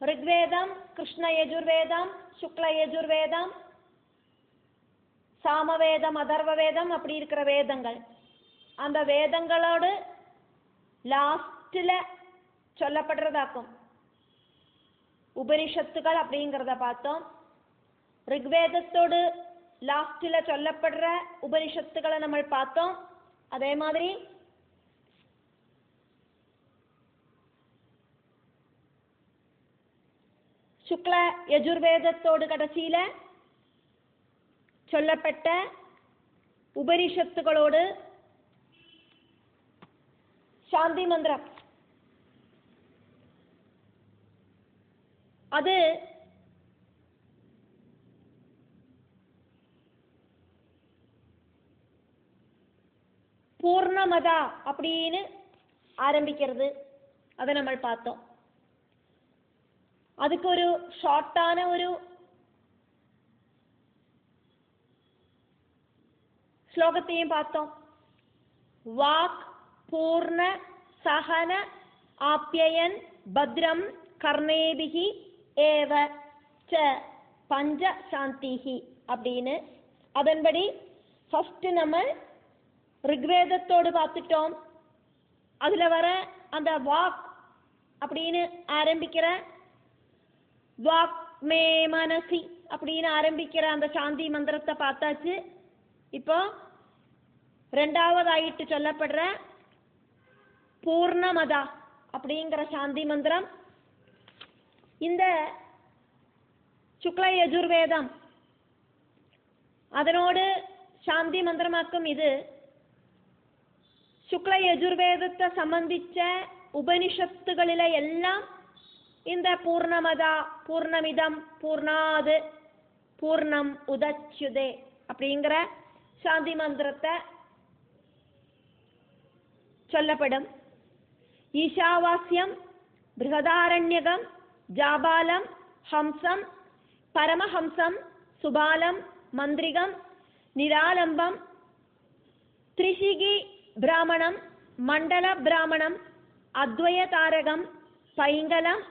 ഋഗ്വേദം, கிருஷ்ணயஜுர்வேதம், சுக்லயஜுர்வேதம், சாமவேதம், அதர்வவேதம் அப்படி இருக்கிற வேதங்கள். அந்த வேதங்களோடு லாஸ்ட்ல சொல்லப்படுறதாக்கும் உபனிஷத்துக்கள் அப்படிங்கிறத பார்த்தோம். ഋഗ്വേദத்தோடு லாஸ்ட்ல சொல்லப்படுற உபனிஷத்துக்களை நம்ம பார்த்தோம். அதே மாதிரி சுக்ல யஜுர்வேதத்தோடு கடைசியில சொல்லப்பட்ட உபனிஷத்துகளோடு சாந்தி மந்திரம், அது பூர்ணமதா அப்படின்னு ஆரம்பிக்கிறது. அதை நம்ம பார்த்தோம். அதுக்கு ஒரு ஷார்ட்டான ஒரு ஸ்லோகத்தையும் பார்த்தோம். வாக் பூர்ண சகன ஆப்யயன் பத்ரம் கர்ணேபிகி ஏவ ச பஞ்ச சாந்திஹி அப்படின்னு. அதன்படி ஃபர்ஸ்ட் நம்ம ഋഗ്വേദத்தோடு பார்த்துட்டோம். அதுல வர அந்த வாக் அப்படின்னு ஆரம்பிக்கிற வாக் மே மனசி அப்படின்னு ஆரம்பிக்கிற அந்த சாந்தி மந்திரத்தை பார்த்தாச்சு. இப்போ ரெண்டாவதாயிட்டு சொல்லப்படுற பூர்ணமதா அப்படிங்கிற சாந்தி மந்திரம். இந்த சுக்ல யஜுர்வேதம் அதனோடு சாந்தி மந்திரமாக்கும். இது சுக்ல யஜுர்வேதத்தை சம்பந்திச்ச உபனிஷத்துகளில எல்லாம் இந்த பூர்ணமதா, பூர்ணமிதம், பூர்ணாது, பூர்ணம் உதச்சுதே அப்படிங்கிற சாந்தி மந்திரத்தை சொல்லப்படும். ஈஷாவாஸ்யம், பிருகதாரண்யகம், ஜாபாலம், ஹம்சம், பரமஹம்சம், சுபாலம், மந்திரிகம், நிராலம்பம், த்ரிஷிகி பிராமணம், மண்டல பிராமணம், அத்வயதாரகம், பைங்கலம்,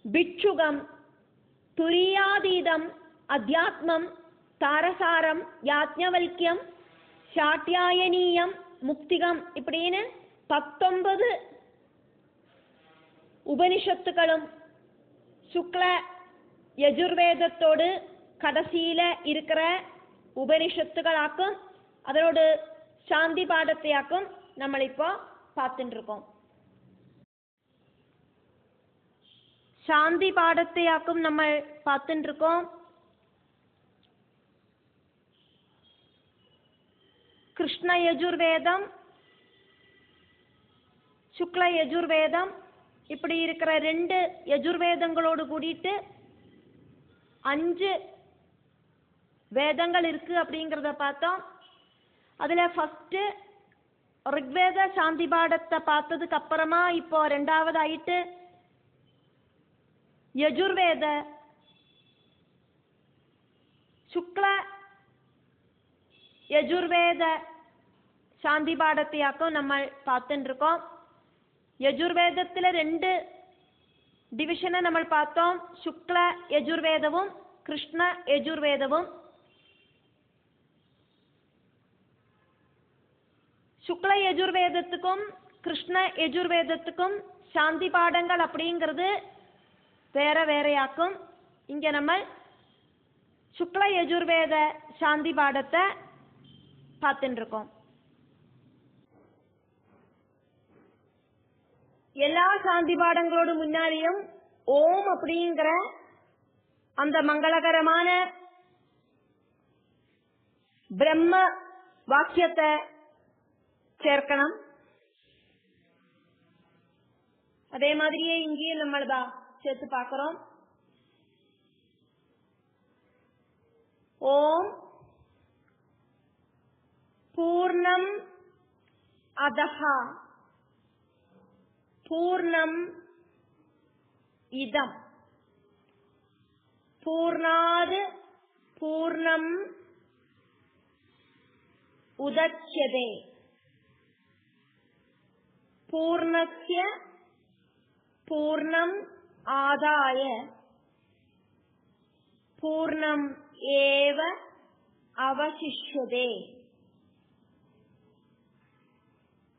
பிட்சுகம், துரியாதீதம், அத்தியாத்மம், தாரசாரம், யாஜ்ஞவல்க்யம், சாட்யாயனீயம், முக்திகம் இப்படின்னு 19 உபனிஷத்துக்களும் சுக்ல யஜுர்வேதத்தோடு கடைசியில இருக்கிற உபனிஷத்துக்களாக்கும். அதனோடு சாந்தி பாடத்தையாக்கும் நம்ம இப்போ பார்த்துட்டு இருக்கோம். சாந்தி பாடத்தையாக்கும் நம்ம பார்த்துட்டு இருக்கோம். கிருஷ்ண யஜுர்வேதம், சுக்ல யஜுர்வேதம் இப்படி இருக்கிற 2 யஜுர்வேதங்களோடு கூடிட்டு 5 வேதங்கள் இருக்கு அப்படிங்கிறத பார்த்தோம். அதுல ஃபர்ஸ்ட் ഋഗ്വേദ சாந்தி பாடத்தை பார்த்ததுக்கு அப்புறமா இப்போ ரெண்டாவதாயிட்டு யஜுர்வேத சுக்ல யஜுர்வேத சாந்தி பாடத்தையாக்கும் நம்ம பார்த்துட்டு இருக்கோம். யஜுர்வேதத்துல 2 டிவிஷனை நம்ம பார்த்தோம். சுக்ல யஜுர்வேதமும் கிருஷ்ண யஜுர்வேதமும். சுக்ல யஜுர்வேதத்துக்கும் கிருஷ்ண யஜுர்வேதத்துக்கும் சாந்தி பாடங்கள் அப்படிங்கிறது வேற வேறையாக்கும். இங்க நம்ம சுக்ல யஜுர்வேத சாந்தி பாடத்தை பார்த்துட்டு இருக்கோம். எல்லா சாந்தி பாடங்களோடு முன்னாடியும் ஓம் அப்படிங்கிற அந்த மங்களகரமான பிரம்ம வாக்கியத்தை சேர்க்கணும். அதே மாதிரியே இங்கேயும் நம்மளதா சேர்த்து பார்க்கிறோம். ஓம் பூர்ணம் அதஹ பூர்ணம் இதம் பூர்ணாத் பூர்ணம் உதச்யதே பூர்ணஸ்ய பூர்ணம் आदाय पूर्णम् एव अवशिष्यते।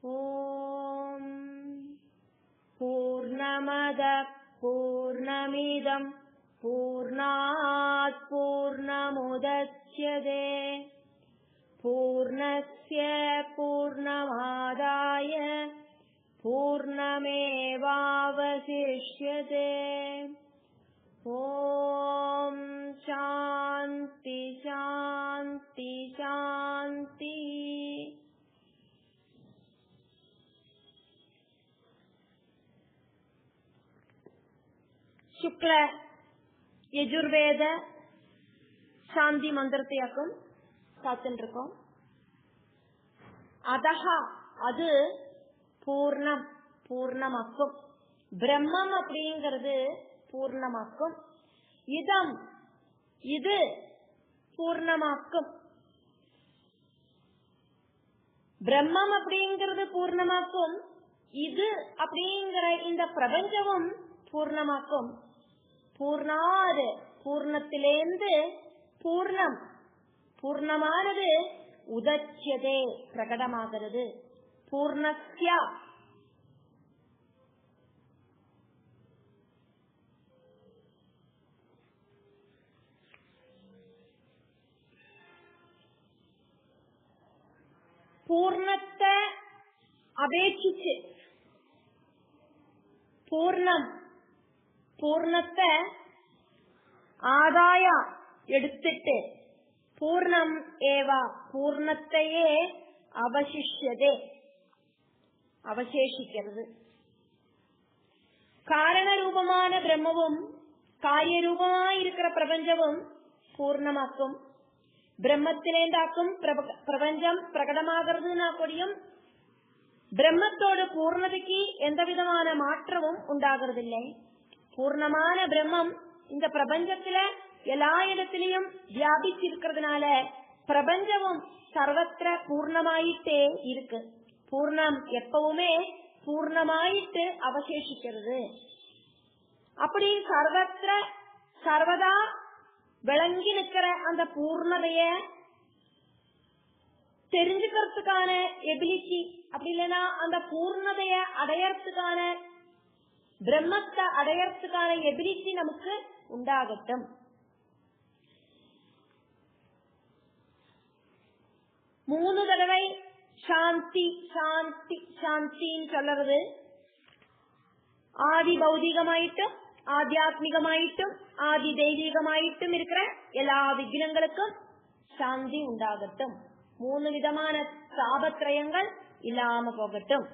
ॐ पूर्णमदः पूर्णमिदं पूर्णात् पूर्णमुदच्यते पूर्णस्य पूर्णमादाय पूर्णमेवावशिष्यते। ॐ शान्ति शान्ति शान्ति। शुक्ल यजुर्वेद शांति मंत्रत्തെയാക്കും பார்த்துருக்கோம். அதஹ அது பூர்ணம் பூர்ணமாக்கும். பிரம்மம் அப்படிங்கிறது பூர்ணமாக்கும். இதம் இது பூர்ணமாக்கும். பிரம்மம் அப்படிங்கிறது பூர்ணமாக்கும். இது அப்படிங்கிற இந்த பிரபஞ்சமும் பூர்ணமாக்கும். பூர்ணாது பூர்ணத்திலேந்து பூர்ணம் பூர்ணமானது உதச்சியதே பிரகடமாகிறது. பூர்ணஸ்ய പൂർണ്ണത്തെ അപേക്ഷിച്ച് പൂർണ്ണത്തെ ആദായ എടുത്തിട്ട് പൂർണ്ണം ഏവ പൂർണ്ണത്തെയെ അവശിഷ്യതേ അവശേഷിക്കരുത്. കാരണരൂപமான பிரம்மவும் കാര്യരൂപമായിരിக்கிற பிரபஞ்சமும் பூர்ணமாக்கும். பிரம்மத்திலேந்தாக்கும் பிரபஞ்சம் பிரகடமாகிறதுனா கூடியும் பிரம்மத்தோட பூர்ணதைக்கு எந்த விதமான மாற்றமும் உண்டாகிறதில்லை. பூர்ணமான பிரம்மம் இந்த பிரபஞ்சத்துல எல்லா இடத்திலையும் வியாபிச்சிருக்கிறதுனால பிரபஞ்சமும் சர்வத்திர பூர்ணமாயிட்டே இருக்கு. பூர்ணம் எப்பவுமே பூர்ணமாயிட்டு அவசேஷிக்கிறது. அப்படி சர்வத்திர சர்வதா விளங்கி நிக்கிற அந்த பூர்ணதைய தெரிஞ்சுக்கிறதுக்கான எபிலிட்டி அப்படி இல்லைன்னா அந்த பூர்ணதைய அடையறதுக்கான பிரம்மத்தை அடையறதுக்கான எபிலிட்டி நமக்கு உண்டாகட்டும். மூணு தடவை சாந்தி சாந்தி சாந்தின்னு சொல்றது ஆதி பௌதிகமாயிட்டும் ஆத்தியாத்மிகமாயிட்டும் ஆதி தெய்வீகமாயிட்டும் இருக்கிற எல்லா விக்னங்களுக்கும் சாந்தி உண்டாகட்டும். மூணு விதமான சாபத்ரயங்கள் இல்லாம போகட்டும்.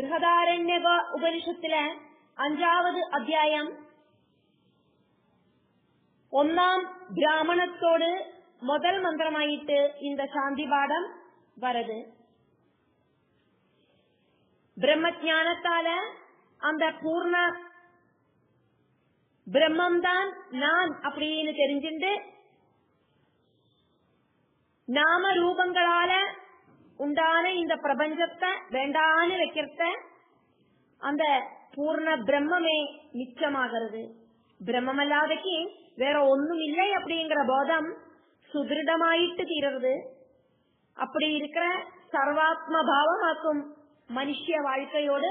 ബൃഹദാരണ്യ ഉപനിഷത്തിലെ 5ാவது അധ്യായം 1ാം பிராமணத்தோடு முதல் மந்திரமாயிட்டு இந்த சாந்தி பாடம் வருது. பிரம்மஞானத்தால அந்த பூர்ண பிரம்மம் தான் நான் அப்படின்னு தெரிஞ்சுண்டு நாம ரூபங்களால உண்டான இந்த பிரபஞ்சத்தை வேண்டான்னு வைக்கிறத அந்த பூர்ண பிரம்மே மிச்சமாகிறது. பிரம்மமல்லாதைக்கு வேற ஒண்ணும் இல்லை அப்படிங்கிற போதம் சுதிருடமாயிட்டு தீரது. அப்படி இருக்கிற சர்வாத்ம பாவமாக்கும் மனுஷிய வாழ்க்கையோடு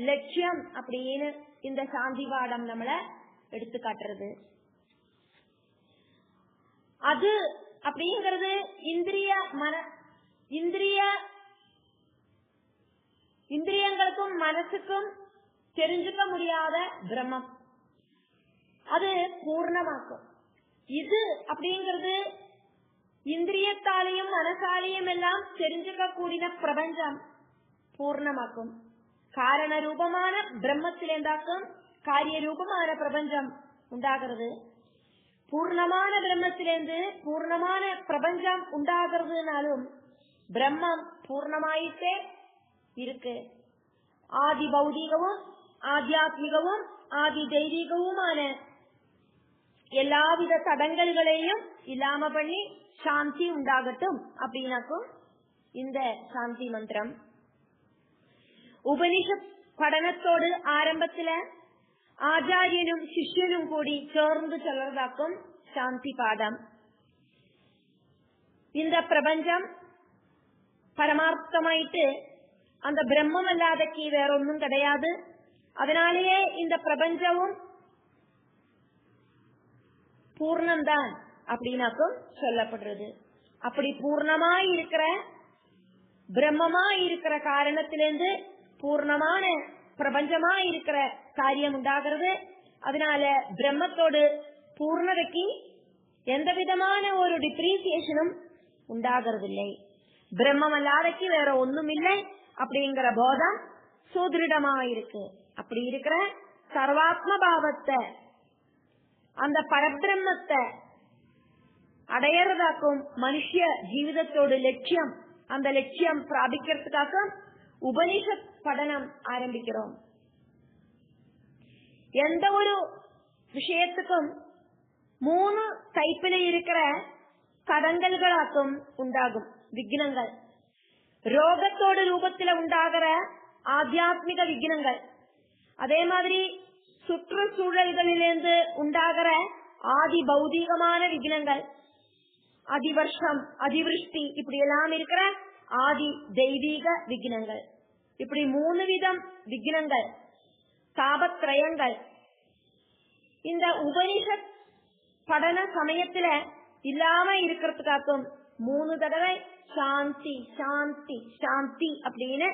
லட்சியம் அப்படின்னு இந்த சாந்தி பாடம் நம்மள எடுத்து காட்டுறது. அது அப்படிங்கிறது இந்திரியங்களுக்கும் மனசுக்கும் தெரிஞ்சுக்க முடியாத பிரம்மம். அது பூர்ணமாக்கும். இது அப்படிங்கிறது இந்திரியத்தாலையும் மனசாலையும் எல்லாம் தெரிஞ்சுக்க கூடின பிரபஞ்சம் பூர்ணமாக்கும். காரண ரூபமான பிரம்மத்திலேந்தாக்கும் காரியரூபமான பிரபஞ்சம் உண்டாகிறது. பூர்ணமான பிரம்மத்திலேந்து பூர்ணமான பிரபஞ்சம் உண்டாகிறதுனாலும் பிரம்மம் பூர்ணமாயிட்டே இருக்கு. ஆதி பௌதிகமும் ஆத்தியாத்மிகமும் ஆதி தெய்வீகவுமான எல்லாவித தடங்கல்களையும் இல்லாம பண்ணி சாந்தி உண்டாகட்டும் அப்படின்னாக்கும் இந்த சாந்தி மந்திரம். ഉപനിഷത്ത് പഠനത്തോട് ആരംഭത്തില് ആചാര്യനും ശിഷ്യനും കൂടി ചേർന്ന് ചൊല്ലതാക്കും சாந்தி பாடம். இந்த பிரபஞ்சம் பரமார்த்தமாயிட்டு அந்த பிரம்மம் அல்லாதக்கு வேற ஒன்றும் கிடையாது. அதனாலேயே இந்த பிரபஞ்சமும் பூர்ணம்தான் அப்படின்னாக்கும் சொல்லப்படுறது. அப்படி பூர்ணமாய் இருக்கிற பிரம்மமாய் இருக்கிற காரணத்திலிருந்து பூர்ணமான பிரபஞ்சமாய் இருக்கிற காரியம் உண்டாகிறது. அதனால பிரம்மத்தோடு பூர்ணதைக்கு எந்த விதமான ஒரு டிப்ரீசியேஷனும் உண்டாகிறதில்லை. பிரம்மம் அல்லாதக்கு வேற ஒண்ணும் இல்லை அப்படிங்கிற போதம் சுதிருடமாயிருக்கு. அப்படி இருக்கிற சர்வாத்ம பாவத்தை அந்த பரபிரம்மத்தை அடையறதாக்கும் மனுஷ ஜீவிதத்தோடு லட்சியம். அந்த லட்சியம் பிராபிக்கிறதுக்காக உபனிஷத் படனம் ஆரம்பிக்கிறோம். எந்த ஒரு விஷயத்துக்கும் 3 டைப்பில இருக்கிற தடங்கல்களாக்கும் உண்டாகும் விக்னங்கள். ரோகத்தோடு ரூபத்தில் உண்டாகிற ஆத்தியாத்மிக விக்னங்கள், அதே மாதிரி சுற்றுச்சூழல்களிலிருந்து உண்டாகிற ஆதி பௌதீகமான விக்னங்கள், அதிவர்ஷம் அதிவிருஷ்டி இப்படி எல்லாம் இருக்கிற ஆதி தெய்வீக விக்னங்கள். இப்படி 3 விதம் விக்னங்கள், தாபத்ரயங்கள் இந்த உபனிஷத் படன சமயத்துல இல்லாம இருக்கிறதுக்காக்கும் 3 தடவை சாந்தி சாந்தி சாந்தி அப்படின்னு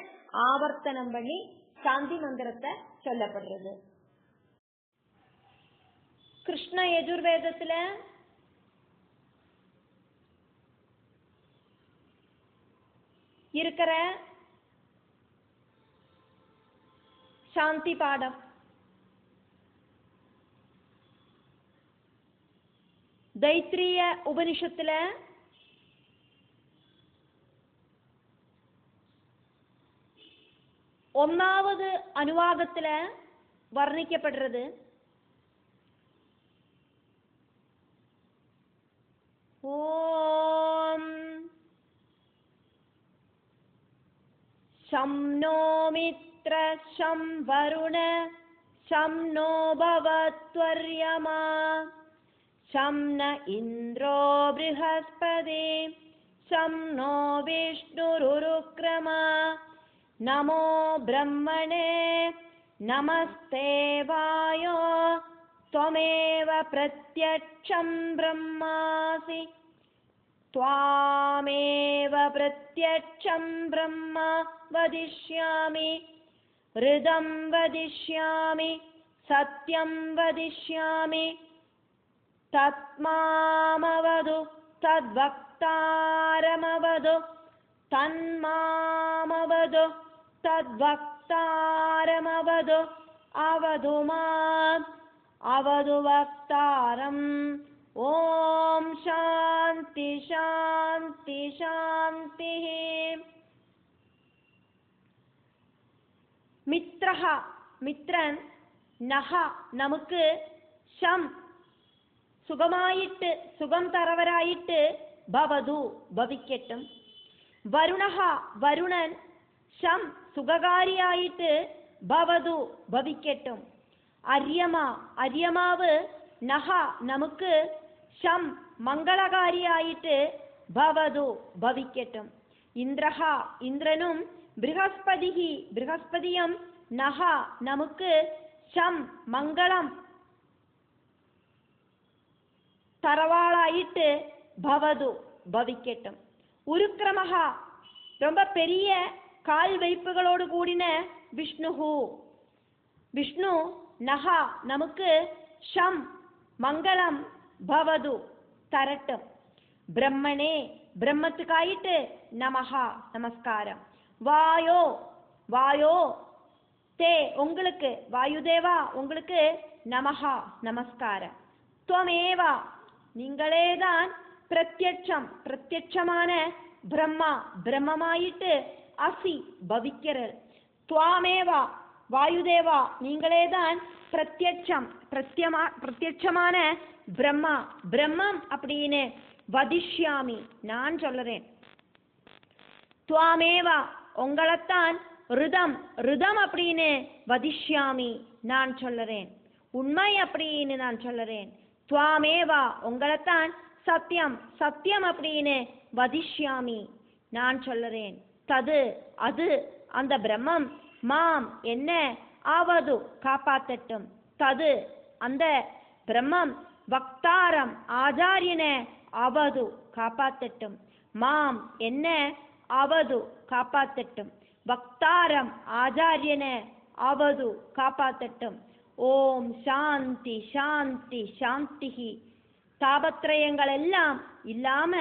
ஆவர்த்தனம் பண்ணி சாந்தி மந்திரத்தை சொல்லப்படுறது. கிருஷ்ண யஜுர்வேதத்துல இருக்கிற சாந்தி பாடம் தைத்திரிய உபனிஷத்துல ஒன்னாவது அனுவாதத்துல வர்ணிக்கப்படுறது. ஓம் சம் நோ மித்ர சம் வருண சம் நோ பவத்வர்யமா சம் ந இந்திரோ ப்ருஹஸ்பதி சம் நோ விஷ்ணுருருக்ரமா நமோ பிரம்மணே நமஸ்தே வாயோ त्वमेव प्रत्यक्षं ब्रह्मासि त्वामेव प्रत्यक्षं ब्रह्म वदिष्यामि हृदं वदिष्यामि सत्यं वदिष्यामि तत्मामवदु तद्वक्तारमवदु तन्मामवदु तद्वक्तारमवदु अवदु माम् अवदु वक्तारम्. ओम शांति शांति शांति. மித்ரஹ மித்ரன், நஹ நமக்கு, ஷம் சுகமாயிட்டு சுகம் தரவராயிட்டு, பவது பவிக்கட்டும். வருணஹ வருணன், ஷம் சுககாரியாயிட்டு, பவது பவிக்கட்டும். அரியமா அரியமாவு, நஹ நமக்கு, ஷம் மங்களகாரியாயிட்டு, பவது பவிக்கட்டும். இந்திரஹா இந்திரனும், ப்ருஹஸ்பதிஹி ப்ருஹஸ்பதியும், நஹ நமக்கு, ஷம் மங்களம் தரவாளாயிட்டு, பவது பவிக்கட்டும். உருக்கிரமஹா ரொம்ப பெரிய கால் வைப்புகளோடு கூடின விஷ்ணுஹு விஷ்ணு, நஹ நமக்கு, ஷம் மங்களம் பவது தரட்டும். பிரம்மனே பிரம்மத்துக்காயிட்டு, நமஹா நமஸ்காரம். வாயோ வாயோ தே உங்களுக்கு, வாயுதேவா உங்களுக்கு, நமஹா நமஸ்காரம். துவமேவா நீங்களேதான், பிரத்யட்சம் பிரத்யட்சமான, பிரம்மா பிரம்மமாயிட்டு, அசி பவிக்கிறது. துவாமேவா வாயுதேவா நீங்களேதான், பிரத்யட்சம் பிரத்யட்சமான பிரம்மா பிரம்மம் அப்படின்னு, வதிஷ்யாமி நான் சொல்றேன். துவாமேவா உங்களைத்தான், ரிதம் ரிதம் அப்படின்னு வதிஷ்யாமி நான் சொல்லுறேன், உண்மை அப்படின்னு நான் சொல்லுறேன். துவாமேவா உங்களைத்தான், சத்தியம் சத்தியம் அப்படின்னு வதிஷ்யாமி நான் சொல்லுறேன். தது அது அந்த பிரம்மம், மாம் என்ன, ஆவது காப்பாத்தட்டும். தது அந்த பிரம்மம், வக்தாரம் ஆச்சாரியன ஆவது காப்பாத்தட்டும். மாம் என்ன, ஆவது காப்பாத்தட்டும். வக்தாரம் ஆச்சாரியன ஆவது காப்பாத்தட்டும். ஓம் சாந்தி சாந்தி சாந்தி. தாபத்ரயங்கள் எல்லாம் இல்லாம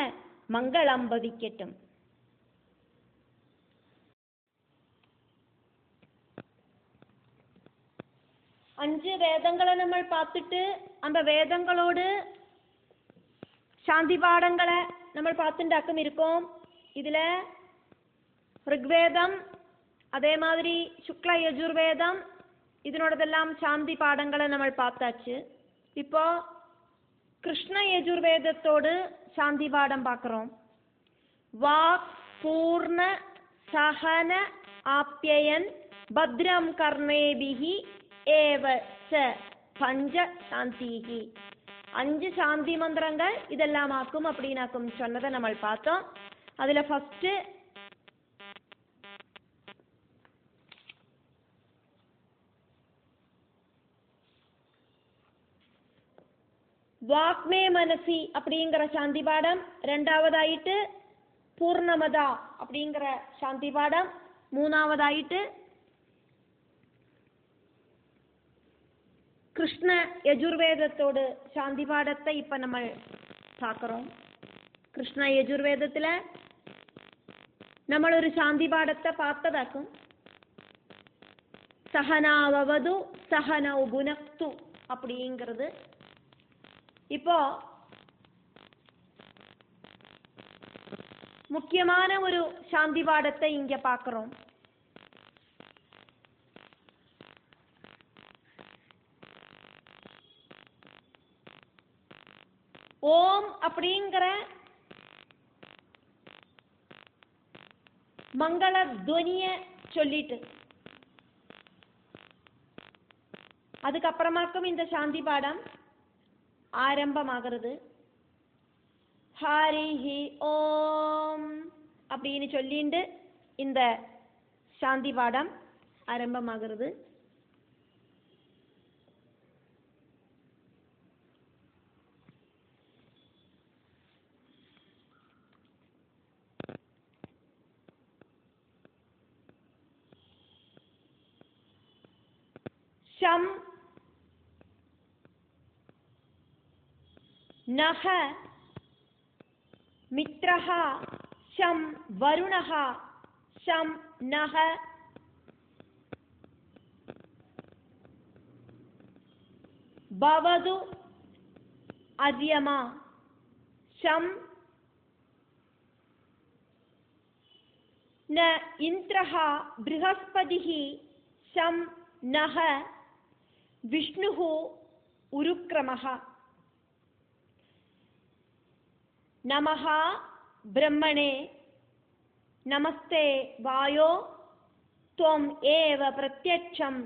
மங்களம் பவிக்கட்டும். அஞ்சு வேதங்களை நம்ம பார்த்துட்டு அந்த வேதங்களோடு சாந்தி பாடங்களை நம்ம பார்த்துட்டாக்கும் இருக்கோம். இதுல ரிக்வேதம், அதே மாதிரி சுக்ல யஜுர்வேதம், இதனோடதெல்லாம் சாந்தி பாடங்களை நம்ம பார்த்தாச்சு. இப்போ கிருஷ்ண யஜுர்வேதத்தோடு சாந்தி பாடம் பார்க்குறோம். வாக் பூர்ண சகன ஆப்யயன் பத்ரம் கர்ணேபிஹி ஏவ ச பஞ்ச சாந்திஹி. அஞ்சு சாந்தி மந்திரங்கள் இதெல்லாம் ஆக்கும் அப்படின்னாக்கும் சொன்னதை நம்ம பார்த்தோம். அதுல ஃபர்ஸ்ட் வாக்மே மனசி அப்படிங்கிற சாந்தி பாடம், ரெண்டாவதாயிட்டு பூர்ணமதா அப்படிங்கிற சாந்தி பாடம், மூணாவதாயிட்டு கிருஷ்ண யஜுர்வேதத்தோடு சாந்தி பாடத்தை இப்ப நம்ம பார்க்கிறோம். கிருஷ்ண யஜுர்வேதத்துல നമ്മൾ ഒരു ശാന്തി പാഠത്തെ பார்த்ததாக்கும். சஹனாவது சஹனௌ புனக்து அப்படிங்கிறது. இப்போ முக்கியமான ஒரு சாந்தி பாடத்தை இங்க பார்க்கிறோம். ஓம் அப்படிங்கிற மங்கள துவனிய சொல்லிட்டு அதுக்கப்புறமாக்கும் இந்த சாந்தி பாடம் ஆரம்பமாகிறது. ஹரிஹி ஓம் அப்படின்னு சொல்லிட்டு இந்த சாந்தி பாடம் ஆரம்பமாகிறது. ஷம் நஹ மித்ரஹ ஷம் வருணஹ ஷம் நஹ பவது அத்யமா ஷம் ந இந்திரஹ ப்ருஹஸ்பதிஹ ஷம் நஹ விஷ்ணுஹ உருக்ரமஹ நமஹ பிரம்மணே நமஸ்தே வாயோ त्वम् एव प्रत्यक्षम्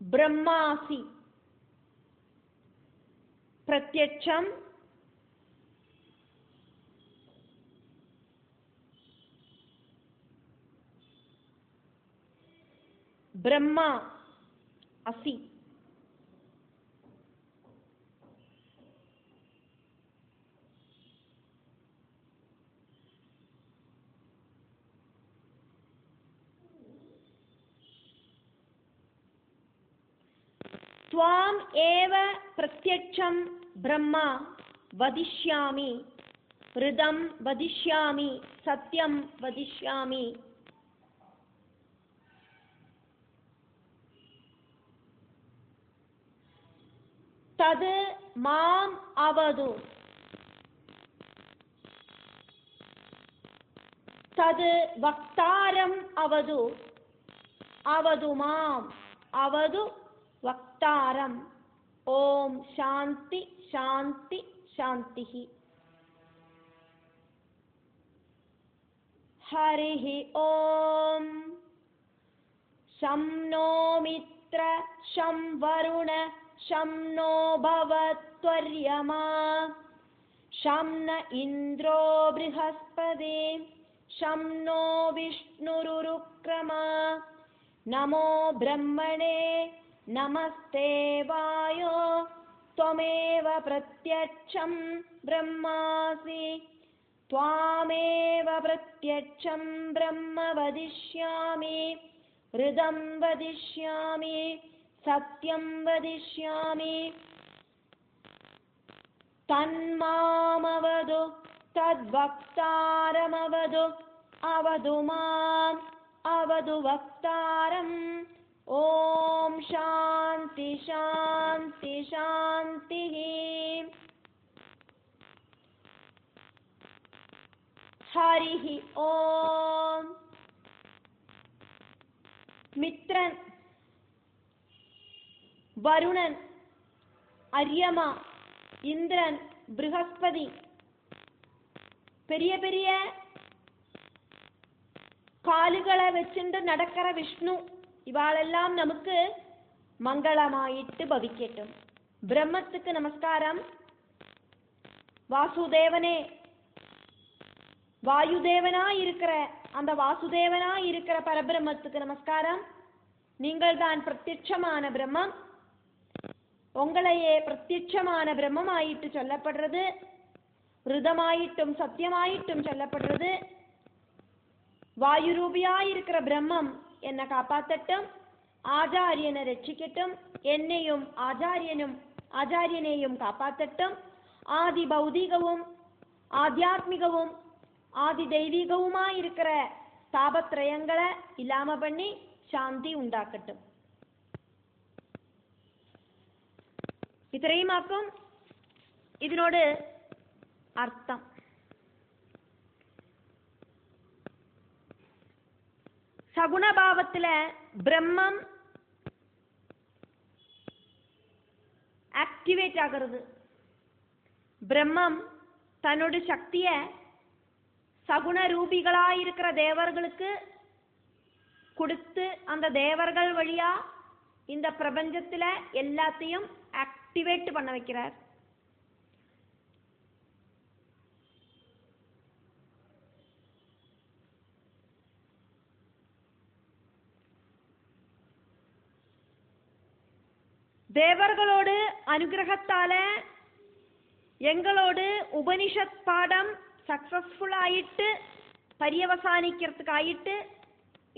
ब्रह्मासि प्रत्यक्षम् ब्रह्मा असि. त्वाम् एव प्रत्यक्षं ब्रह्मा वदिष्यामि, हृदं वदिष्यामि, सत्यं वदिष्यामि. तद् माम् अवदु, तद् वक्तारम् अवदु, अवदु माम्, अवदु वक्तारम्. ओम शांति शांति शांति. हरिः ॐ शं नो मित्र शं वरुण शं नो भवत्वर्यमा शं न इन्द्रो बृहस्पति शं नो विष्णुरुक्रमा नमो ब्रह्मणे नमस्ते वायो त्वमेव प्रत्यक्षं ब्रह्मासि त्वामेव प्रत्यक्षं ब्रह्म वदिष्यामि हृदं वदिष्यामि सत्यं वदिष्यामि तन्मामवदु तद्वक्तारमवदु अवदु माम् अवदु वक्तारम् ॐ शान्ति शान्ति शान्तिः हरिः ॐ मित्रन वरुणन अर्यमा இந்திரன் ப்ரஹஸ்பதி பெரிய பெரிய காலுகளை வச்சுட்டு நடக்கிற விஷ்ணு இவாளெல்லாம் நமக்கு மங்களமாயிட்டு பவிக்கட்டும். பிரம்மத்துக்கு நமஸ்காரம். வாசுதேவனே, வாயுதேவனா இருக்கிற அந்த வாசுதேவனா இருக்கிற பரபிரம்மத்துக்கு நமஸ்காரம். நீங்கள் தான் பிரத்யட்சமான பிரம்மம். உங்களையே பிரத்யட்சமான பிரம்மமாயிட்டு சொல்லப்படுறது, ரிதமாயிட்டும் சத்தியமாயிட்டும் சொல்லப்படுறது. வாயு ரூபியாயிருக்கிற பிரம்மம் என்னை காப்பாத்தட்டும், ஆச்சாரியனை ரட்சிக்கட்டும், என்னையும் ஆச்சாரியனையும் காப்பாத்தட்டும். ஆதி பௌதிகவும் ஆத்தியாத்மிகவும் ஆதி தெய்வீகவுமாயிருக்கிற தாபத்ரயங்களை இல்லாம பண்ணி சாந்தி உண்டாக்கட்டும். ഇത്രയുമാക്കും ഇതിനോട് അർത്ഥം. സഗുണഭാവത്തിലെ ബ്രഹ്മം ആക്ടിവേറ്റ് ആകരുത്. ബ്രഹ്മം തന്നോട് ശക്തിയെ சகுணரூபிகளாயிருக்கிற தேவர்களுக்கு கொடுத்து அந்த தேவர்கள் வழியா இந்த பிரபஞ்சத்துல எல்லாத்தையும் ஆக்டிவேட் பண்ண வைக்கிறார். தேவர்களோடு அனுகிரகத்தால எங்களோடு உபனிஷத் பாடம் சக்சஸ்ஃபுல் ஆயிட்டு பரியவசானிக்கிறதுக்காயிட்டு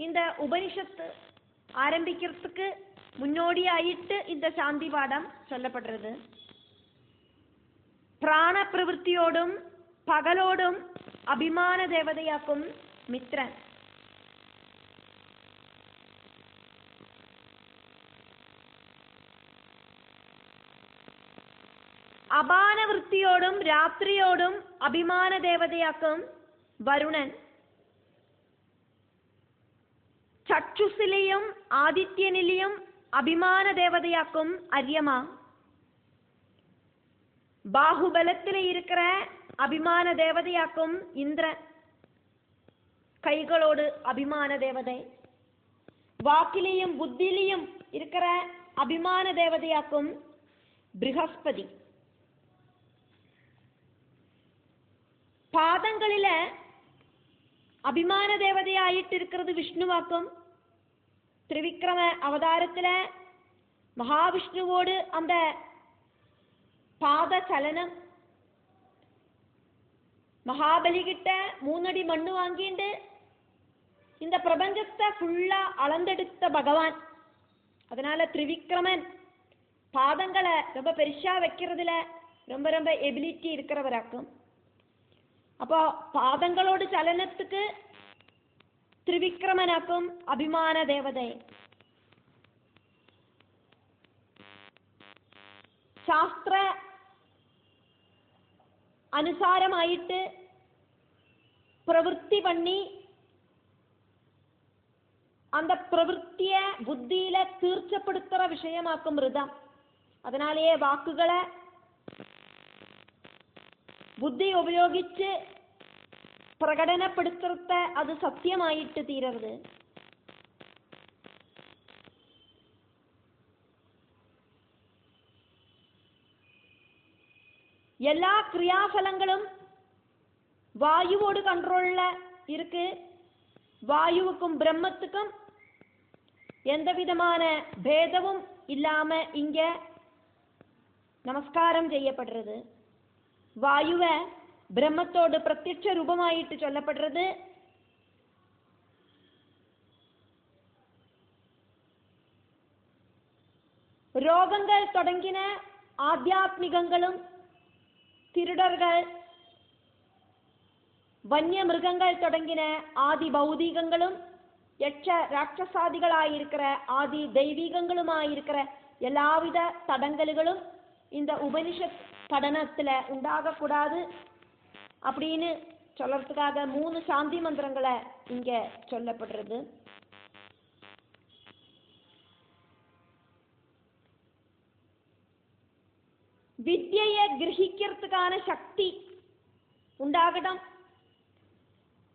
இந்த உபனிஷத்து ஆரம்பிக்கிறதுக்கு முன்னோடியாயிட்டு இந்த சாந்தி பாடம் சொல்லப்படுறது. பிராண பிரவൃத்தியோடும் பகலோடும் அபிமான தேவதையாக்கும் மித்ரன். அபான விற்த்தியோடும் ராத்திரியோடும் அபிமான தேவதையாக்கும் வருணன். சற்றுசிலையும் ஆதித்யனிலையும் அபிமான தேவதையாக்கும் அரியமா. பாகுபலத்தில் இருக்கிற அபிமான தேவதையாக்கும் இந்திரன். கைகளோடு அபிமான தேவதை. வாக்கிலையும் புத்தியிலையும் இருக்கிற அபிமான தேவதையாக்கும் ப்ரஹஸ்பதி. பாதங்களில அபிமான தேவதையாயிட்டு இருக்கிறது விஷ்ணுவாக்கும். திரிவிக்ரம அவதாரத்துல மகாவிஷ்ணுவோடு அந்த பாத சலனம். மகாபலி கிட்ட 3 அடி மண்ணு வாங்கிண்டு இந்த பிரபஞ்சத்தை ஃபுல்லா அளந்தெடுத்த பகவான். அதனால திரிவிக்ரமன் பாதங்களை ரொம்ப பெருசா வைக்கிறதுல ரொம்ப ரொம்ப எபிலிட்டி இருக்கிறவராக்கும். அப்போ பாதங்களோடு சலனத்துக்கு திரிவிக்ரமனாக்கும் அபிமான தேவதை. சாஸ்திர அனுசாரமாயிட்டு பிரவൃத்தி பண்ணி அந்த பிரவൃத்திய புத்தியில தீர்ச்சப்படுத்துற விஷயமாக்கும் ரிதம். அதனாலேயே வாக்குகளை புத்தி உபயோகிச்சு പ്രകടനപ്പെടുത്തത്തെ അത് സത്യമായിട്ട് തീരരുത്. எல்லா கிரியாபலங்களும் வாயுவோடு கண்ட்ரோல்ல இருக்கு. வாயுவுக்கும் பிரம்மத்துக்கும் எந்த விதமான பேதமும் இல்லாம இங்க நமஸ்காரம் செய்யப்படுறது. வாயுவை பிரம்மத்தோடு பிரத்யட்ச ரூபமாயிட்டு சொல்லப்படுறது. ரோகங்கள் தொடங்கின ஆத்தியாத்மிகங்களும், திருடர்கள், വന്യമൃഗങ്ങൾ തുടങ്ങിന ആദി ഭൗതികങ്ങളും, യക്ഷ രാക്ഷസാദികളായിരിக்கிற ஆதி தெய்வீகங்களுமாயிருக்கிற எல்லாவித தடங்கல்களும் இந்த உபனிஷத் പഠനத்துல உண்டாகக்கூடாது அப்படின்னு சொல்றதுக்காக 3 சாந்தி மந்திரங்களை இங்க சொல்லப்படுறது. வித்யையை கிரகிக்கிறதுக்கான சக்தி உண்டாகட்டும்.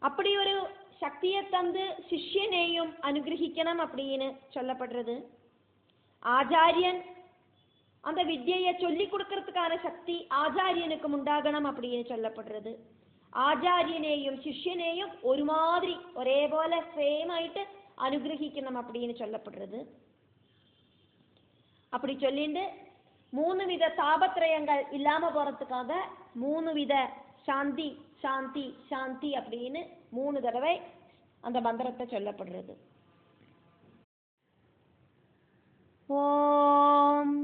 அப்படி ஒரு சக்தியை தந்து சிஷ்யனையும் அனுகிரகிக்கணும் அப்படின்னு சொல்லப்படுறது. ஆச்சாரியன் அந்த வித்யையை சொல்லி கொடுக்கறதுக்கான சக்தி ஆச்சாரியனுக்கும் உண்டாகணும் அப்படின்னு சொல்லப்படுறது. ஆச்சாரியனையும் சிஷ்யனையும் ஒரு மாதிரி ஒரே போல சேம் ஆயிட்டு அனுகிரகிக்கணும் அப்படின்னு சொல்லப்படுறது. அப்படி சொல்லிட்டு 3 வித தாபத்ரயங்கள் இல்லாம போறதுக்காக 3 வித சாந்தி சாந்தி சாந்தி அப்படின்னு 3 தடவை அந்த மந்திரத்தை சொல்லப்படுறது. ஓம்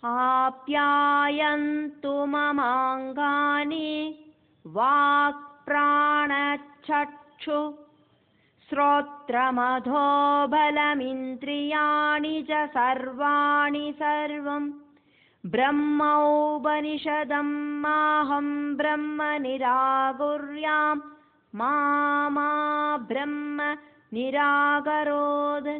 ஆப்யாயந்து மமாங்கானி வாக் பிராணச்சக்ஷு ஸ்ரோத்ரமதோ பலமிந்திரியாணி ச சர்வாணி சர்வம் பிரம்மோபனிஷதம் மாஹம் பிரம்ம நிராகுர்யாம் மாமா பிரம்ம நிராகரோத்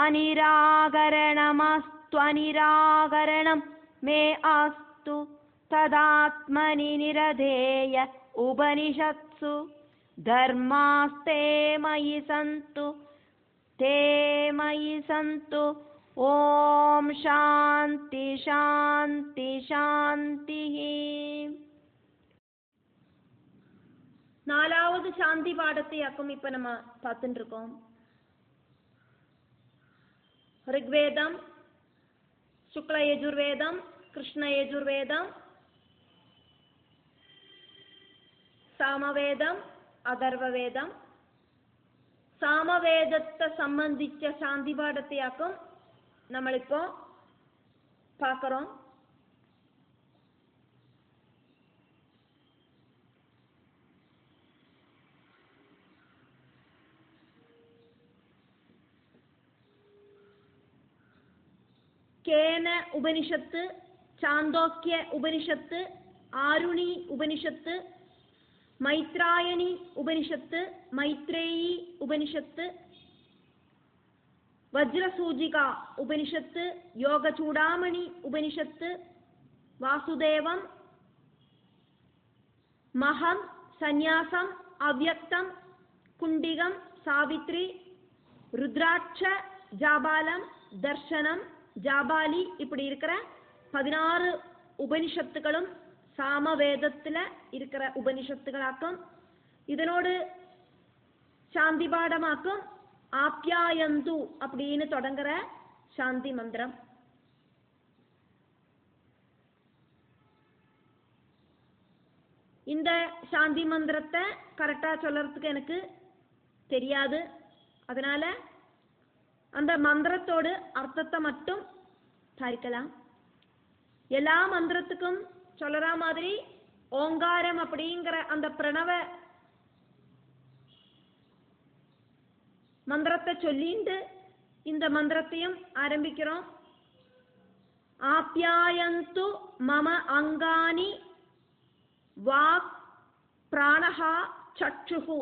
அநிராகரணமஸ்த்வநிராகரணம் மே அஸ்து ததாத்மனி நிரதேய உபனிஷத்சு தர்மாஸ்தே மயி சந்து தே மயி சந்து. ஓம் சாந்தி சாந்தி சாந்தி. 4வது சாந்தி பாடத்தையாக்கும் இப்ப நம்ம பார்த்துட்டு இருக்கோம். ரிக்வேதம், சுக்ல யஜுர்வேதம், கிருஷ்ண யஜுர்வேதம், சாமவேதம், அதர்வவேதம். சாமவேதத்தை சம்பந்திச்ச சாந்தி பாடத்தையாக்கும் നമ്മളിപ്പോ பார்க்கிறோம். കേന ഉപനിഷത്ത്, ചാന്തോക്യ ഉപനിഷത്ത്, ആരുണി ഉപനിഷത്ത്, മൈത്രായണി ഉപനിഷത്ത്, മൈത്രേയി ഉപനിഷത്ത്, വജ്രസൂചിക ഉപനിഷത്ത്, യോഗചൂടാമണി ഉപനിഷത്ത്, വാസുദേവം, മഹം, സന്യാസം, അവ്യക്തം, കുണ്ടികം, സാവിത്രി, രുദ്രാക്ഷ, ஜாபாலம், தர்ஷனம், ஜாபாலி இப்படி இருக்கிற 16 உபனிஷத்துகளும் சாமவேதத்துல இருக்கிற உபனிஷத்துகளாக்கும். இதனோடு சாந்தி பாடமாக்கும் ஆப்யாயந்து அப்படின்னு தொடங்குற சாந்தி மந்திரம். இந்த சாந்தி மந்திரத்தை கரெக்டா சொல்றதுக்கு எனக்கு தெரியாது. அதனால அந்த மந்திரத்தோடு அர்த்தத்தை மட்டும் தாரிக்கலாம். எல்லா மந்திரத்துக்கும் சொல்ற மாதிரி ஓங்காரம் அப்படிங்கிற அந்த பிரணவ மந்திரத்தை சொல்லிட்டு இந்த மந்திரத்தையும் ஆரம்பிக்கிறோம். ஆப்யாயந்து மம அங்கானி வாக் பிராணஹா சக்ஷுஹு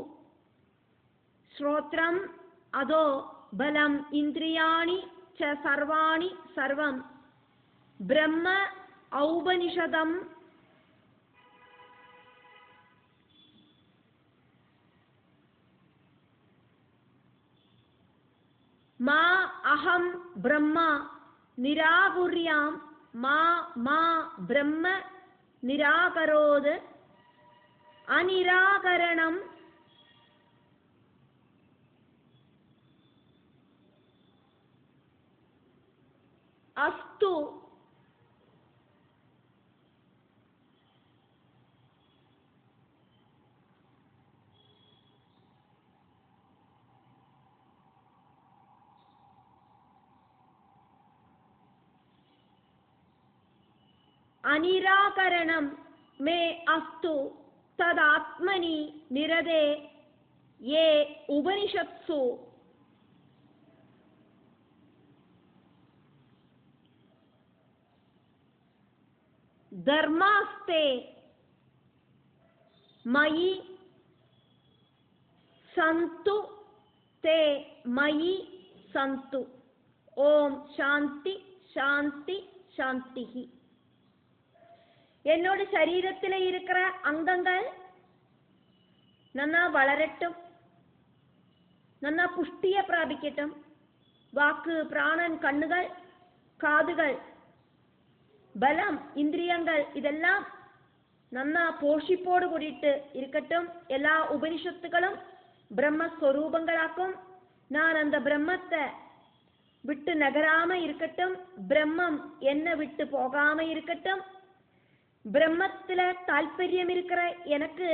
ஸ்ரோத்ரம் அதோ பலம் இந்திரியாணி ச சர்வாணி சர்வம் பிரம்ம ஔபனிஷதம் மா அகம் பிரம்மா நிராகுர்யாம் மா மா பிரம்ம நிராகரோத் அநிராகரணம் அஸ்து अनिराकरणं मे अस्तु तदात्मनि निरदे ये उपनिषत्सु धर्मास्ते मयि सन्तु ते मयि सन्तु। ओम शांति शांति शांति। என்னோட சரீரத்தில் இருக்கிற அங்கங்கள் நன்னா வளரட்டும், நன்னா புஷ்டியை பிராபிக்கட்டும். வாக்கு, பிராணன், கண்ணுகள், காதுகள், பலம், இந்திரியங்கள் இதெல்லாம் நன்னா போஷிப்போடு கூடிட்டு இருக்கட்டும். எல்லா உபனிஷத்துகளும் பிரம்மஸ்வரூபங்களாக்கும். நான் அந்த பிரம்மத்தை விட்டு நகராம இருக்கட்டும். பிரம்மம் என்ன விட்டு போகாம இருக்கட்டும். பிரம்மத்துல தால்பரியம் இருக்கிற எனக்கு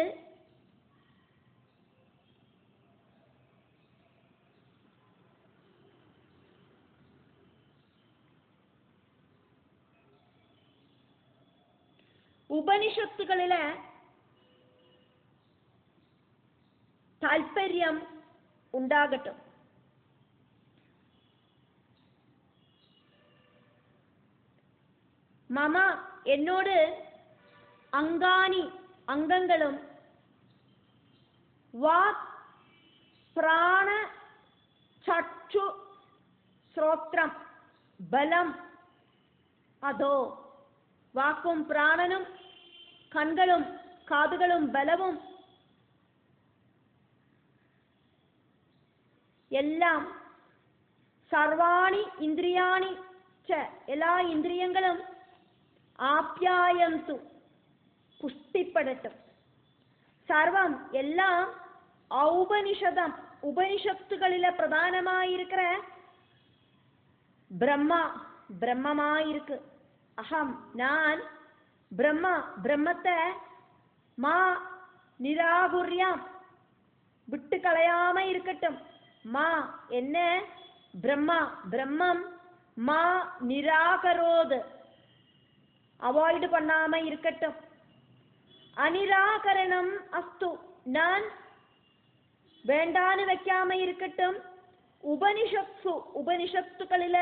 உபனிஷத்துகளில தால்பரியம் உண்டாகட்டும். மம என்னோடு அங்கானி அங்கங்களும் வாக் பிராண சச்சு ஸ்ரோத்ரம் பலம் அதோ வாக்கும் பிராணனும் கண்களும் காதுகளும் பலவும் எல்லாம் சர்வாணி இந்திரியாணி ச எல்லா இந்திரியங்களும் ஆப்யாயந்து புஷ்டிப்படட்டும். சர்வம் எல்லாம் ஔபனிஷதம் உபனிஷத்துகளில பிரதானமாயிருக்கிற பிரம்மா பிரம்மமாயிருக்கு. அகம் நான் பிரம்மா பிரம்மத்தை மா நிராகுர்யாம் விட்டு களையாம இருக்கட்டும். மா என்ன பிரம்மா பிரம்மம் மா நிராகரோது அவாய்டு பண்ணாம இருக்கட்டும். அனிராகரணம் அஸ்து நான் வேண்டான்னு வைக்காம இருக்கட்டும். உபனிஷத்சு உபனிஷத்துக்களில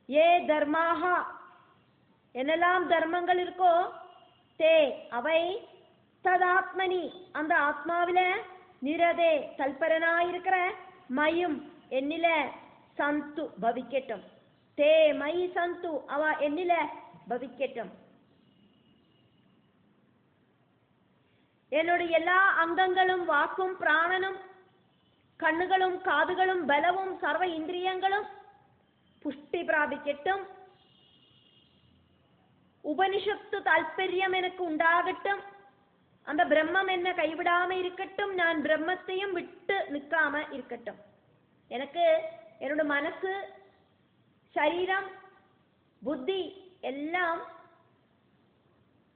ஏ தர்மாக என்னெல்லாம் தர்மங்கள் இருக்கோ தே அவை ததாத்மனி அந்த ஆத்மாவில நிரதே தல்பரனாயிருக்கிற மயும் என்னில சந்து பவிக்கட்டும். தே மயி சந்து அவ என்னில பவிக்கட்டும். என்னுடைய எல்லா அங்கங்களும் வாக்கும் பிராணனும் கண்ணுகளும் காதுகளும் பலவும் சர்வ இந்திரியங்களும் புஷ்டி பிராபிக்கட்டும். உபனிஷத்து தால்பரியம் எனக்கு உண்டாகட்டும். அந்த பிரம்மம் என்ன கைவிடாம இருக்கட்டும். நான் பிரம்மத்தையும் விட்டு நிற்காம இருக்கட்டும். எனக்கு என்னோட மனசு சரீரம் புத்தி எல்லாம்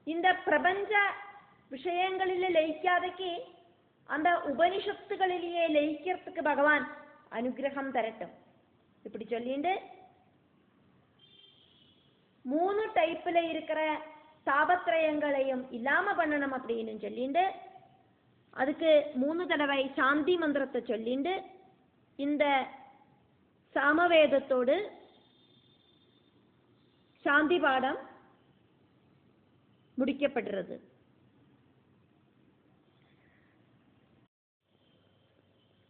இந்த பிரபஞ்ச விஷயங்களில் லயிக்காதக்கு அந்த உபனிஷத்துகளிலேயே லயிக்கிறதுக்கு பகவான் அனுகிரகம் தரட்டும். இப்படி சொல்லிட்டு 3 டைப்ல இருக்கிற தாபத்ரயங்களையும் இல்லாம பண்ணணும் அப்படின்னு சொல்லிட்டு அதுக்கு 3 தடவை சாந்தி மந்திரத்தை சொல்லிட்டு இந்த சாமவேதத்தோடு சாந்தி பாடம் முடிக்கப்படுகிறது.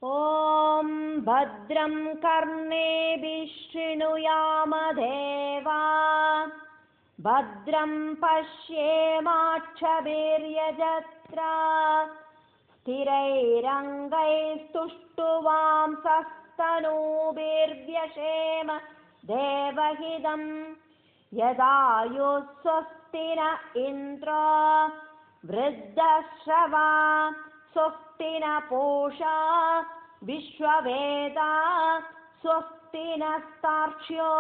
ஓம் பத்ரம் கர்ணேபிः ஷ்ருணுயாம தேவா பத்ரம் பஷ்யேமாட்சபீர்யஜத்ரா ஸ்திரைரங்கைஸ்துஷ்டுவாம்சஸ்தனூஜாः स्वस्तिनस्तनूभिर्व्यशेम देवहितं यदायुः स्वस्ति न इन्द्रो वृद्धश्रवा स्वस्ति न पूषा विश्ववेदा स्वस्ति नस्तार्क्ष्यो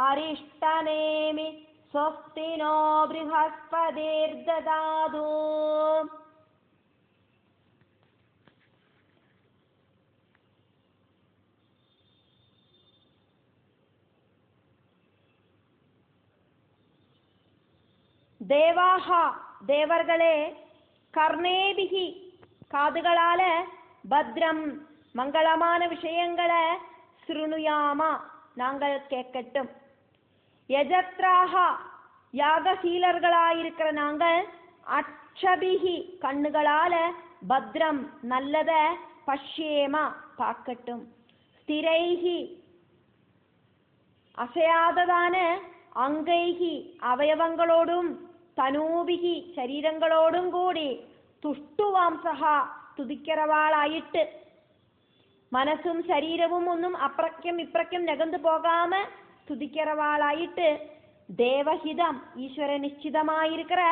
अरिष्टनेमि स्वस्ति नो बृहस्पतिर्ददातु. தேவாஹ தேவர்களே, கர்ணேபிகி காதுகளால, பத்ரம் மங்களமான விஷயங்களை, ஸ்ருணுயாமா நாங்கள் கேட்கட்டும். யஜத்ராஹ யாகசீலர்களாயிருக்கிற நாங்கள், அக்ஷபிகி கண்ணுகளால, பத்ரம் நல்லத, பஷ்யேமா பார்க்கட்டும். ஸ்திரைஹி அசையாததான, அங்கைகி அவயவங்களோடும், തനൂഭിഹി ശരീരങ്ങളോടും കൂടി, തുഷ്ടുവാംസഹ തുതിக்கிறവാളായിട്ട്, മനസ്സും ശരീരവും ഒന്നും അപ്രക്യം ഇപ്രക്യം നകന്നു പോകാമ തുതിக்கிறവാളായിട്ട്, ദേവഹിതം ഈശ്വര നിശ്ചിതമായിരിக்கிற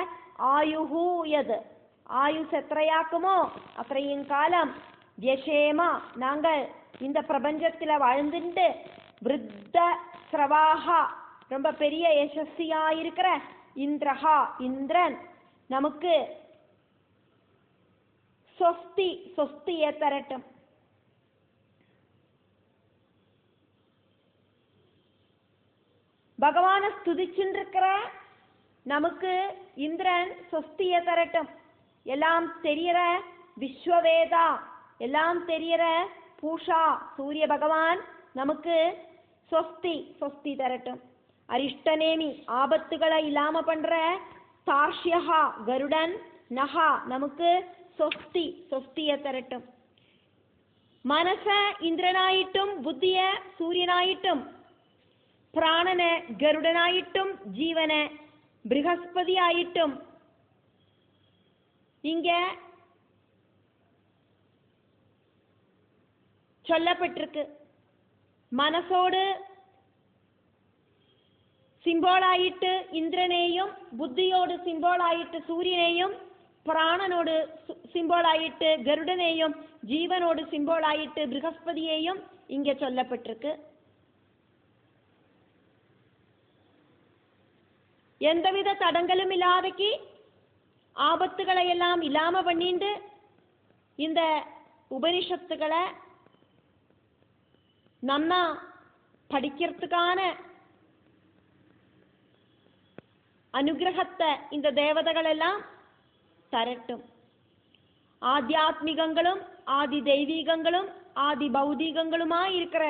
ആയുഹൂയത് ആയുസ് എത്രയാക്കുമോ അത്രയും കാലം, വ്യശേമ நாங்கள் இந்த பிரபஞ்சத்துல வாழ்ந்துட்டு, விருத்த ஸ்ரவாஹ ரொம்ப பெரிய யசஸ்வியாயிருக்கிற இந்திரஹா இந்திரன் நமக்கு സ്വസ്തി സ്വസ്തിയെ തരട്ടും. பகவானை ஸ்துதிச்சுருக்கிற நமக்கு இந்திரன் சொஸ்தியை தரட்டும். எல்லாம் தெரியற விஸ்வவேதா, எல்லாம் தெரியற பூஷா சூரிய பகவான் நமக்கு சொஸ்தி சொஸ்தி தரட்டும். அரிஷ்டநேமி ஆபத்துகளை இல்லாம பண்ற தார்ஷ்யஹா கருடன் நஹா நமக்கு സ്വസ്തി സ്വസ്തിയെ തരട്ടും. മനസ്സ ഇന്ദ്രനായിട്ടും ബുദ്ധിയ സൂര്യനായിട്ടും പ്രാണന് ഗരുഡനായിട്ടും ജീവന് ബൃഹസ്പതിയായിട്ടും இங்க சொல்லப்பட்டிருக்கு. மனசோடு சிம்போளாயிட்டு இந்திரனையும், புத்தியோடு சிம்போளாயிட்டு சூரியனையும், பிராணனோடு சிம்போளாயிட்டு கருடனையும், ஜீவனோடு சிம்போளாயிட்டு ப்ரஹஸ்பதியையும் இங்கே சொல்லப்பட்டிருக்கு. எந்தவித தடங்களும் இல்லாதக்கு ஆபத்துகளை எல்லாம் இல்லாம பண்ணிட்டு இந்த உபனிஷத்துக்களை நன்னா படிக்கிறதுக்கான அனுகிரகத்தை இந்த தேவதைகள் எல்லாம் தரட்டும். ஆத்தியாத்மிகங்களும் ஆதி தெய்வீகங்களும் ஆதி பௌதீகங்களுமாய் இருக்கிற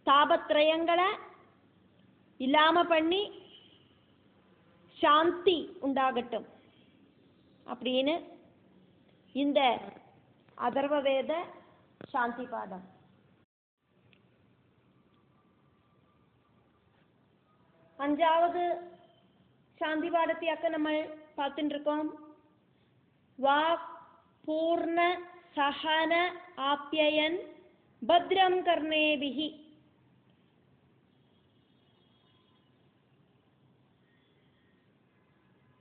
தாபத்ரயங்களை இல்லாம பண்ணி சாந்தி உண்டாகட்டும் அப்படின்னு இந்த அதர்வவேத சாந்தி பாடம். அஞ்சாவது சாந்தி பாடத்தையாக்க நம்ம பார்த்துட்டு இருக்கோம். வாக் பூர்ண சஹன ஆப்யயன் பத்ரம் கர்ணேபிஹி.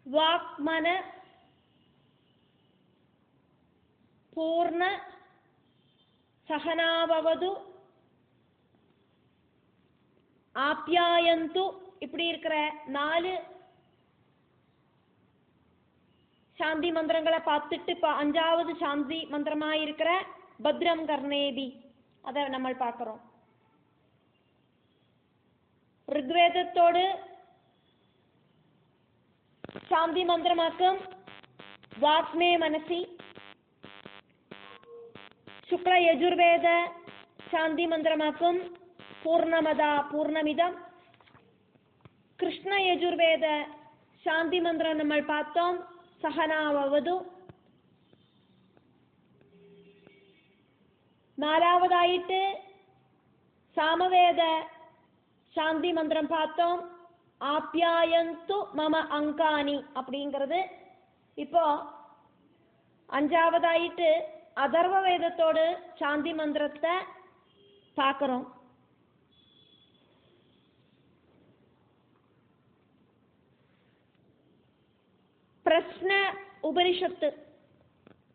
வாக்மன பூர்ண சஹனாபவது ஆப்யாயந்து இப்படி இருக்கிற 4 சாந்தி மந்திரங்களை பார்த்துட்டு இப்போ 5வது சாந்தி மந்திரமாயிருக்கிற பத்ரம் கர்ணேபி அதை நம்ம பார்க்கிறோம். ഋഗ്വേദത്തോട് சாந்தி மந்திரமாக்கும் வாக்மே மனசி. ശുക്ല യജുർവേദ ശാന്തി മന്ത്രമാക്കും പൂർണ്ണമദ പൂർണ്ണമിതം. കൃഷ്ണ യജുർവേദ ശാന്തി മന്ത്രം നമ്മൾ பார்த்தோம், സഹനാവവതു. 4വതായിട്ട് സാമവേദ சாந்தி மந்திரம் பார்த்தோம், ஆப்யாயந்து மம அங்கானி அப்படிங்கிறது. இப்போ 5வதாயிட்டு அதர்வ வேதத்தோடு சாந்தி மந்திரத்தை பார்க்குறோம். பிரஸ்ன உபனிஷத்து,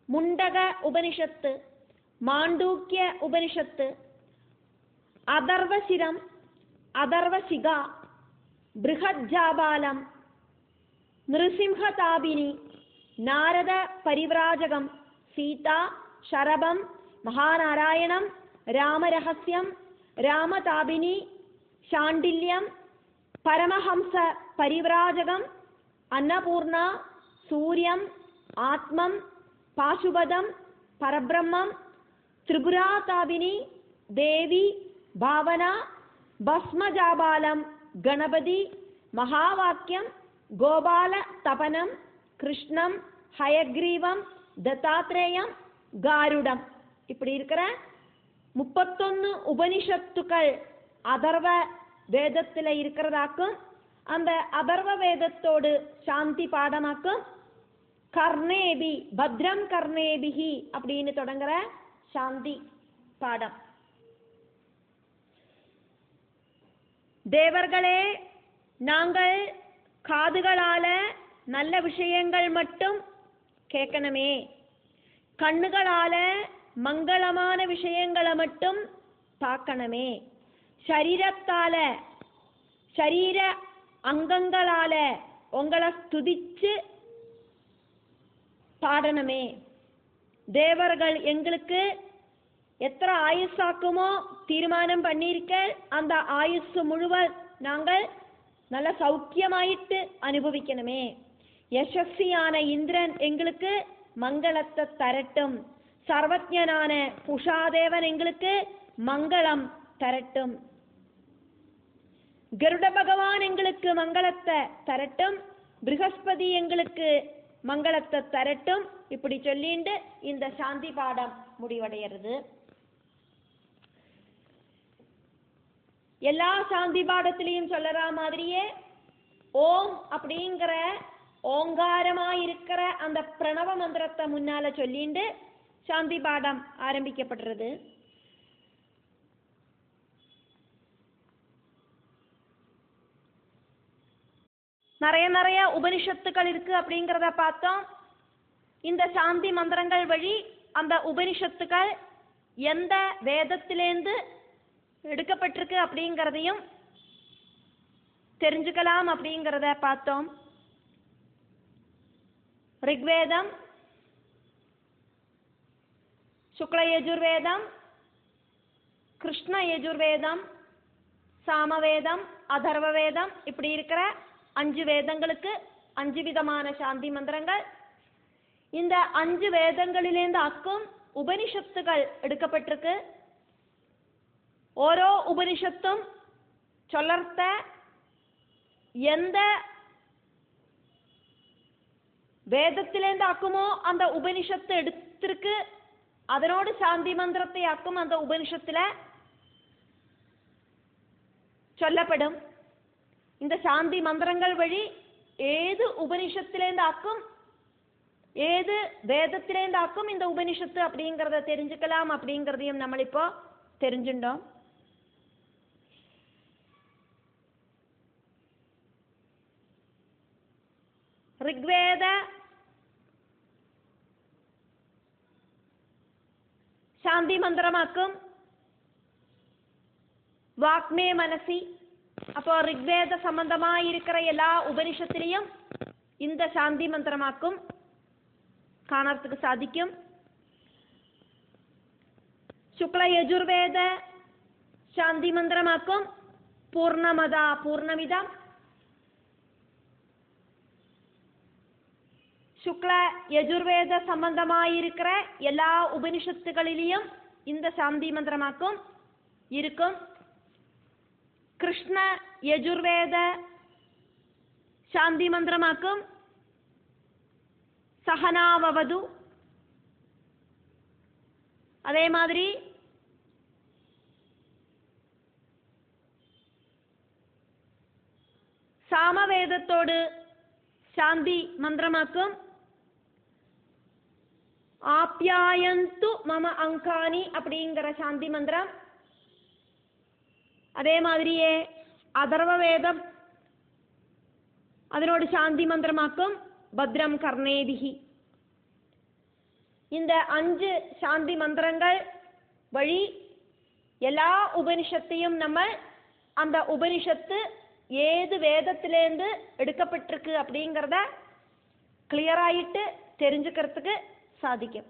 முண்டக உபனிஷத்து, மாண்டூக்கிய உபனிஷத்து, அதர்வசிரம், அதர்வசிகா, பிருஹஜாபாலம், நிருசிம்ஹதாபினி, நாரத பரிவ்ராஜகம், சீதா ஷரபம், மகாநாராயணம், ராமரகசியம், ராமதாபினி, சாண்டில்யம், பரமஹம்ச பரிவ்ராஜகம், அன்னபூர்ணா, சூரியம், ஆத்மம், பாசுபதம், பரபிரம்மம், திரிபுராதாபினி, தேவி, பாவனா, பஸ்மஜாபாலம், கணபதி, மகாவாக்கியம், கோபால தபனம், கிருஷ்ணம், ஹயக்ரீவம், தத்தாத்ரேயம், காருடம். இப்படி இருக்கிற 31 உபனிஷத்துக்கள் அதர்வ வேதத்தில் இருக்கிறதாக்கும். அந்த அதர்வ வேதத்தோடு சாந்தி பாடமாக்கும். கர்ணேபி பத்ரம் கர்ணேபிஹி அப்படின்னு தொடங்குற சாந்தி பாடம். தேவர்களே, நாங்கள் காதுகளால நல்ல விஷயங்கள் மட்டும் கேட்கணுமே, கண்ணுகளால மங்களமான விஷயங்களை மட்டும் பார்க்கணுமே, சரீரத்தால சரீர அங்கங்களால உங்களை துதிச்சு பாடணுமே. தேவர்கள் எங்களுக்கு எத்தனை ஆயுசாக்குமோ தீர்மானம் பண்ணியிருக்க, அந்த ஆயுசு முழுவதும் நாங்கள் நல்ல சௌக்கியமாயிட்டு அனுபவிக்கணுமே. யசஸ்வியான இந்திரன் எங்களுக்கு மங்களத்தை தரட்டும். சர்வஜனான புஷாதேவன் எங்களுக்கு மங்களம் தரட்டும். கருட பகவான் எங்களுக்கு மங்களத்தை தரட்டும். ப்ரஹஸ்பதி எங்களுக்கு மங்களத்தை தரட்டும். இப்படி சொல்லிண்டு இந்த சாந்தி பாடம் முடிவடைகிறது. எல்லா சாந்தி பாடத்திலையும் சொல்லற மாதிரியே ஓம் அப்படிங்கிற ஓங்காரமாயிருக்கிற அந்த பிரணவ மந்திரத்தை முன்னால சொல்லிண்டு சாந்தி பாடம் ஆரம்பிக்கப்படுறது. நிறைய உபனிஷத்துக்கள் இருக்கு அப்படிங்கிறத பார்த்தோம். இந்த சாந்தி மந்திரங்கள் வழி அந்த உபனிஷத்துக்கள் எந்த வேதத்திலேருந்து எடுக்கப்பட்டிருக்கு அப்படிங்கிறதையும் தெரிஞ்சுக்கலாம் அப்படிங்கிறத பார்த்தோம். ரிக்வேதம், சுக்ல யஜுர்வேதம், கிருஷ்ண யஜுர்வேதம், சாமவேதம், அதர்வ வேதம், இப்படி இருக்கிற 5 வேதங்களுக்கு 5 விதமான சாந்தி மந்திரங்கள். இந்த 5 வேதங்களிலேருந்து அக்கும் உபனிஷத்துகள் எடுக்கப்பட்டிருக்கு. ஓரோ உபனிஷத்தும் சொல்லர்த்த எந்த வேதத்திலேருந்து ஆக்குமோ அந்த உபனிஷத்து எடுத்திருக்கு. அதனோடு சாந்தி மந்திரத்தை ஆக்கும் அந்த உபனிஷத்துல சொல்லப்படும். இந்த சாந்தி மந்திரங்கள் வழி ஏது உபனிஷத்திலேருந்து ஆக்கும், ஏது வேதத்திலேருந்து ஆக்கும் இந்த உபனிஷத்து அப்படிங்கிறத தெரிஞ்சுக்கலாம். அப்படிங்கிறதையும் நம்ம இப்போ தெரிஞ்சுட்டோம். ரிக்வேத சாந்தி மந்திரமாக்கும் வாக்மே மனசி. அப்போ ரிக்வேத சம்பந்தமாயிருக்கிற எல்லா உபனிஷத்திலையும் இந்த சாந்தி மந்திரமாக்கும் காணறதுக்கு சாதிக்கும். சுக்ல யஜுர்வேத சாந்தி மந்திரமாக்கும் பூர்ணமதா பூர்ணமிதம். சுக்ல யஜுர்வேத சம்பந்தமாயிருக்கிற எல்லா உபனிஷத்துகளிலையும் இந்த சாந்தி மந்திரமாக்கும் இருக்கும். கிருஷ்ண யஜுர்வேத சாந்தி மந்திரமாக்கும் சகனாவது. அதே மாதிரி சாமவேதத்தோடு சாந்தி மந்திரமாக்கும் ஆப்யாயந்து மம அங்கானி அப்படிங்கிற சாந்தி மந்திரம். அதே மாதிரியே அதர்வ வேதம் அதனோட சாந்தி மந்திரமாக்கும் பத்ரம் கர்ணேபிகி. இந்த 5 சாந்தி மந்திரங்கள் வழி எல்லா உபனிஷத்தையும் நம்ம அந்த உபனிஷத்து ஏது வேதத்திலேருந்து எடுக்கப்பட்டிருக்கு அப்படிங்கிறத கிளியராயிட்டு தெரிஞ்சுக்கிறதுக்கு சாதிக்கும்.